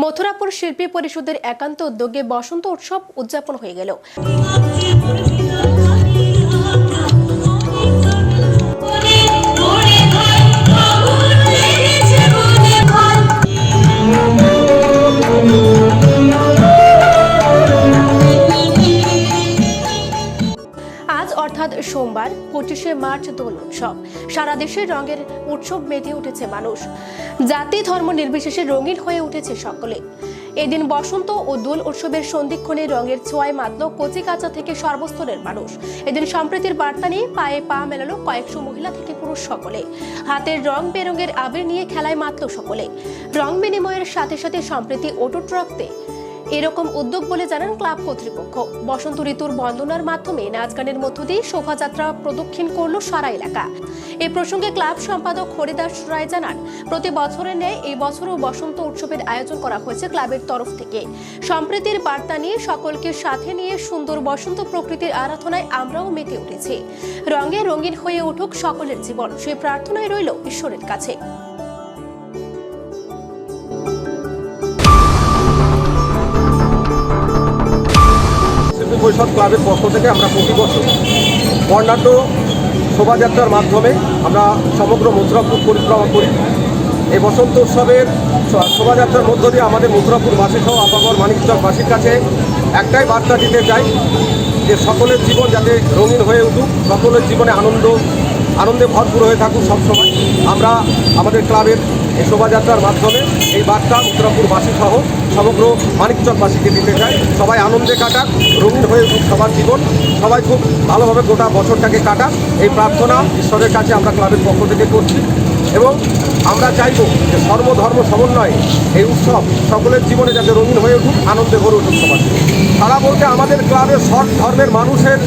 মথুরাপুর শিল্পী পরিষদের একান্ত উদ্যোগে বসন্ত উৎসব উদযাপন হয়ে গেল। আজ অর্থাৎ সোমবার 25শে মার্চ দোল উৎসব। সারা দেশে রঙের উৎসব মেতে উঠেছে মানুষ। জাতি ধর্ম নির্বিশেষে রঙিন হয়ে উঠেছে সকলে। এদিন বসন্ত ও দোল উৎসবের সন্ধিক্ষণে রঙের ছোঁয়ায় মাতল কচি কাঁচা থেকে সর্বস্তরের মানুষ। এদিন সম্প্রীতির বার্তা নিয়ে পায়ে পা মেলালো কয়েকশো মহিলা থেকে পুরুষ সকলে। হাতের রং বেরঙের আবির নিয়ে খেলায় মাতল সকলে। রং বিনিময়ের সাথে সাথে সম্প্রীতি অটুট রাখতে এরকম উদ্যোগ বলে জানান ক্লাব কর্তৃপক্ষ। বসন্ত ঋতুর বন্দনার মাধ্যমে নাচ গানের মধ্য দিয়ে শোভাযাত্রা প্রদক্ষিণ করল সারা এলাকা। এ প্রসঙ্গে ক্লাব সম্পাদক হরিদাস রায় জানান, প্রতি বছরের ন্যায় এই বছরও বসন্ত উৎসবের আয়োজন করা হয়েছে ক্লাবের তরফ থেকে। সম্প্রীতির বার্তা নিয়ে সকলকে সাথে নিয়ে সুন্দর বসন্ত প্রকৃতির আরাধনায় আমরাও মেতে উঠেছি। রঙে রঙিন হয়ে উঠুক সকলের জীবন, সেই প্রার্থনায় রইল ঈশ্বরের কাছে। পরিষদ ক্লাবের পক্ষ থেকে আমরা প্রতি বছর বর্ণাঢ্য শোভাযাত্রার মাধ্যমে আমরা সমগ্র মথুরাপুর পরিক্রমা করি। এই বসন্ত উৎসবের শোভাযাত্রার মধ্য দিয়ে আমাদের মথুরাপুরবাসী সহ আপামর মানিকচকবাসীর কাছে একটাই বার্তা দিতে চাই যে সকলের জীবন যাতে রঙিন হয়ে উঠুক, সকলের জীবনে আনন্দে ভরপুর হয়ে থাকুক সবসময়। আমরা আমাদের ক্লাবের এই শোভাযাত্রার মাধ্যমে এই বার্তা মথুরাপুরবাসী সহ সমগ্র মানিকচকবাসীকে দিতে চাই। সবাই আনন্দে কাটাক, রঙিন হয়ে উঠুক সবার জীবন, সবাই খুব ভালোভাবে গোটা বছরটাকে কাটাক, এই প্রার্থনা ঈশ্বরের কাছে আমরা ক্লাবের পক্ষ থেকে করছি। এবং আমরা চাইব যে সর্বধর্ম সমন্বয়ে এই উৎসব সকলের জীবনে যাতে রঙিন হয়ে উঠুক, আনন্দে ভরে উঠুক সবার। তারা বলতে আমাদের ক্লাবের সব ধর্মের মানুষের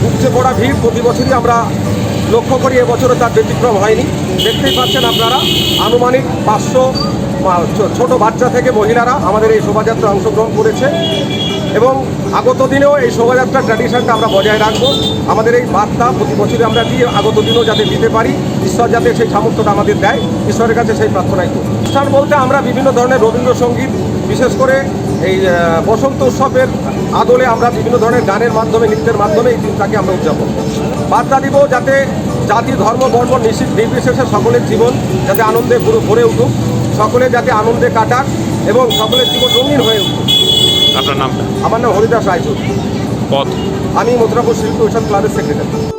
উপচে পড়া ভিড় প্রতি বছরই আমরা লক্ষ্য করি, এবছরও তার ব্যতিক্রম হয়নি। দেখতেই পাচ্ছেন আপনারা, আনুমানিক 500 ছোট বাচ্চা থেকে মহিলারা আমাদের এই শোভাযাত্রা অংশগ্রহণ করেছে। এবং আগত দিনেও এই শোভাযাত্রার ট্র্যাডিশনটা আমরা বজায় রাখবো। আমাদের এই বার্তা প্রতি বছরই আমরা দিয়ে আগত দিনেও যাতে দিতে পারি, ঈশ্বর যাতে সেই সামর্থ্যটা আমাদের দেয়, ঈশ্বরের কাছে সেই প্রার্থনাই করি। অনুষ্ঠান বলতে আমরা বিভিন্ন ধরনের রবীন্দ্রসঙ্গীত, বিশেষ করে এই বসন্ত উৎসবের আদলে আমরা বিভিন্ন ধরনের গানের মাধ্যমে, নৃত্যের মাধ্যমে এই দিনটাকে আমরা উদযাপন করি। বার্তা দিব যাতে জাতি ধর্ম বর্ণ নির্বিশেষে সকলের জীবন যাতে আনন্দে ভরে উঠুক, সকলে যাতে আনন্দে কাটাক এবং সকলের জীবন রঙিন হয়ে উঠুক। আপনার নামটা? আমার নাম হরিদাস রায়। পদ? আমি মথুরাপুর শিল্পী পরিষদ ক্লাবের সেক্রেটারি।